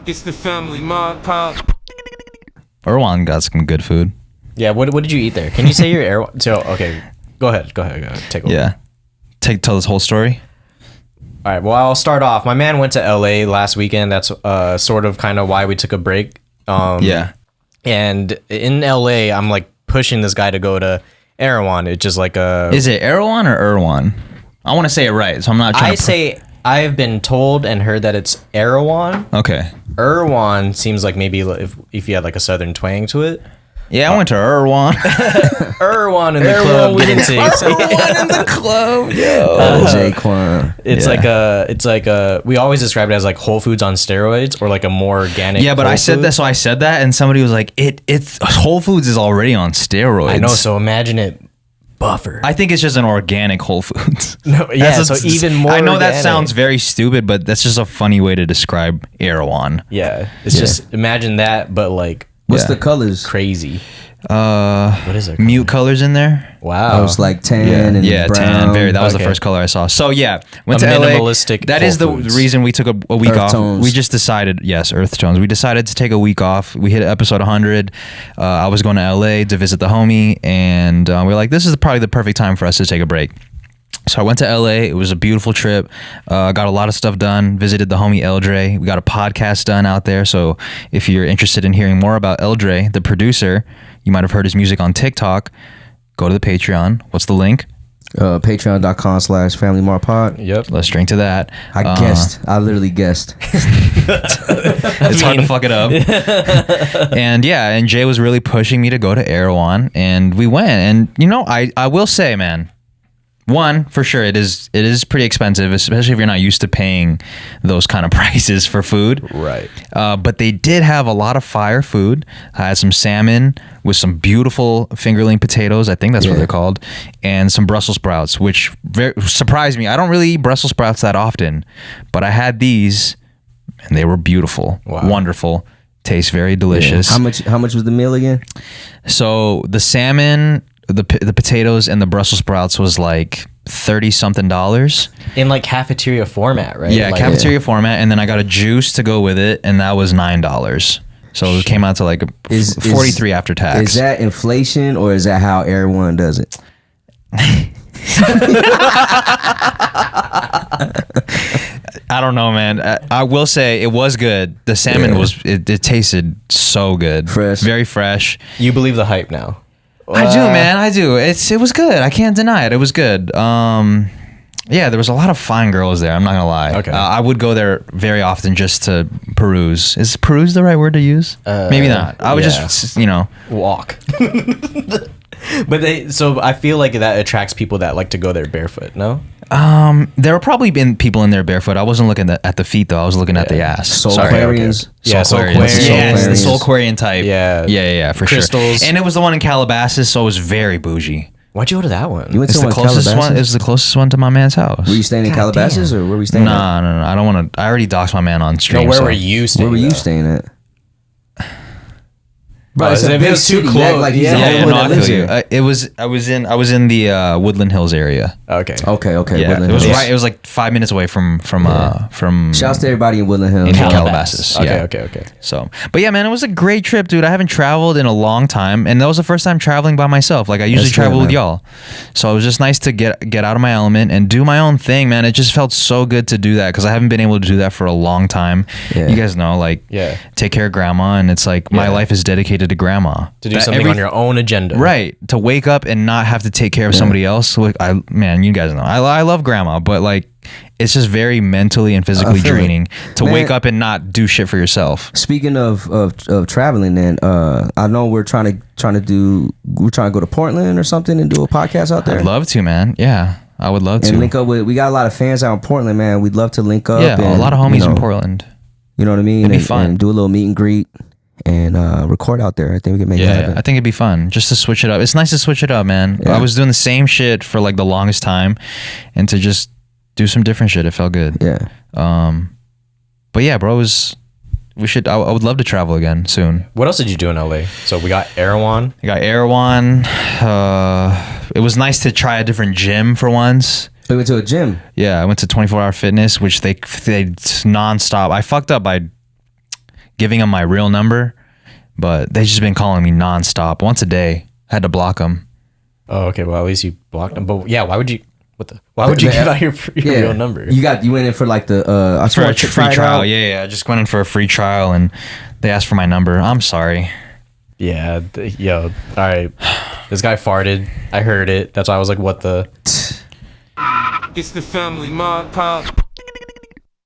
It's the family Mart pop. Erewhon got some good food. Yeah, what did you eat there? Can you say your Erewhon? So, okay, go ahead. Take over. Yeah. Tell this whole story. All right, well, I'll start off. My man went to LA last weekend. That's sort of kind of why we took a break. Yeah. And in LA, I'm like pushing this guy to go to Erewhon. It's just like a... Is it Erewhon or Erewhon? I want to say it right, so I'm not trying I've been told and heard that it's Erewhon. Okay. Erewhon seems like maybe if you had like a southern twang to it. Yeah, I went to Erewhon. Erewhon in the club. We didn't say Erewhon in the club. Yo. Jaquan. It's like a we always describe it as like Whole Foods on steroids or like a more organic. Yeah, but Whole I said Foods. that, so I said that, and somebody was like, "It's Whole Foods is already on steroids." I know, so imagine it buffer. I think it's just an organic Whole Foods. No, yeah, so even more. I know that organic. sounds very stupid, but that's just a funny way to describe Erewhon. Yeah, it's just imagine that, but like What's the colors? crazy. What is it? Mute colors in there. Wow. I was like tan and Yeah, brown. tan. That was the Okay. first color I saw. So yeah, went A to LA. minimalistic That is the Whole Foods. reason we took a week Earth off. tones. We just decided, yes, earth tones. We decided to take a week off. We hit episode 100. I was going to LA to visit the homie, and we were like, this is probably the perfect time for us to take a break. So I went to LA. It was a beautiful trip. Got a lot of stuff done. Visited the homie Eldre. We got a podcast done out there. So if you're interested in hearing more about Eldre, the producer, you might have heard his music on TikTok. Go to the Patreon. What's the link? Patreon.com/FamilyMartPod. Yep. Let's drink to that. I guessed. I literally guessed. It's hard to fuck it up. And yeah, and Jay was really pushing me to go to Erewhon, and we went. And you know, I will say, man, one, for sure, it is pretty expensive, especially if you're not used to paying those kind of prices for food. Right. But they did have a lot of fire food. I had some salmon with some beautiful fingerling potatoes, I think that's what they're called, and some Brussels sprouts, which surprised me. I don't really eat Brussels sprouts that often, but I had these, and they were beautiful, wonderful, taste very delicious. How much was the meal again? So the salmon, the potatoes, and the Brussels sprouts was like $30-something. In like cafeteria format, right? Yeah, like, cafeteria format, and then I got a juice to go with it, and that was $9. So it came out to like 43 after tax. Is that inflation or is that how everyone does it? I don't know, man. I will say it was good. The salmon it tasted so good. Fresh. Very fresh. You believe the hype now. I do, man. I do. It was good. I can't deny it. It was good. Yeah, there was a lot of fine girls there. I'm not gonna lie. Okay. I would go there very often just to peruse. Is peruse the right word to use? Maybe not. I would just, walk. But so I feel like that attracts people that like to go there barefoot. No. There were probably been people in there barefoot. I wasn't looking at the feet though. I was looking at the ass. Soulquarians. Yeah, Soulquarians. Yes, the Soulquarian type. Yeah. For Crystals. sure. And it was the one in Calabasas, so it was very bougie. Why'd you go to that one? You went It's to the one closest Calabasas? one. It was the closest one to my man's house. Were you staying in God Calabasas or where were we staying? No, at? I don't want to. I already doxed my man on stream. No, where so. were you staying? Where were you though? staying at? Bro, it's a if it big was too city. You close, act like he's the Yeah, only one no, that I lives feel you. here. I was in the Woodland Hills area. Okay. Okay. Yeah, Woodland it was Hills. right. It was like 5 minutes away from Shouts to everybody in Woodland Hills. in Calabasas. Yeah. Okay. So, but yeah, man, it was a great trip, dude. I haven't traveled in a long time, and that was the first time traveling by myself. Like I usually That's good, travel with man. y'all, so it was just nice to get out of my element and do my own thing, man. It just felt so good to do that because I haven't been able to do that for a long time. Yeah. You guys know, like, take care of grandma, and it's like my life is dedicated to grandma. To do something on your own agenda. Right. To wake up and not have to take care of somebody else. Like, you guys know, I love grandma, but like, it's just very mentally and physically feel it. draining to Man. wake up and not do shit for yourself. Speaking of traveling, then I know we're trying to go to Portland or something and do a podcast out there. I'd love to, man. Yeah, I would love to. And link up with. We got a lot of fans out in Portland, man. We'd love to link up. Yeah, and, a lot of homies in Portland. You know what I mean? It'd be fun. And do a little meet and greet and record out there. I think we can make it happen. I think it'd be fun just to switch it up. It's nice to switch it up, man. Yeah. I was doing the same shit for like the longest time, and to just do some different shit, it felt good. Yeah. But yeah, bro, I would love to travel again soon. What else did you do in LA? So we got Erewhon. I got Erewhon. It was nice to try a different gym for once. We went to a gym. Yeah, I went to 24 Hour Fitness, which they nonstop. I fucked up by giving them my real number, but they just been calling me nonstop, once a day. I had to block them. Oh, okay. Well, at least you blocked them. But yeah, why would you? Why would you give out your real number? You went in for like the I For a swear, free trial. Yeah, I just went in for a free trial and they asked for my number. I'm sorry. Yeah, yo, all right. This guy farted. I heard it. That's why I was like, what the? It's the family Mart Pop.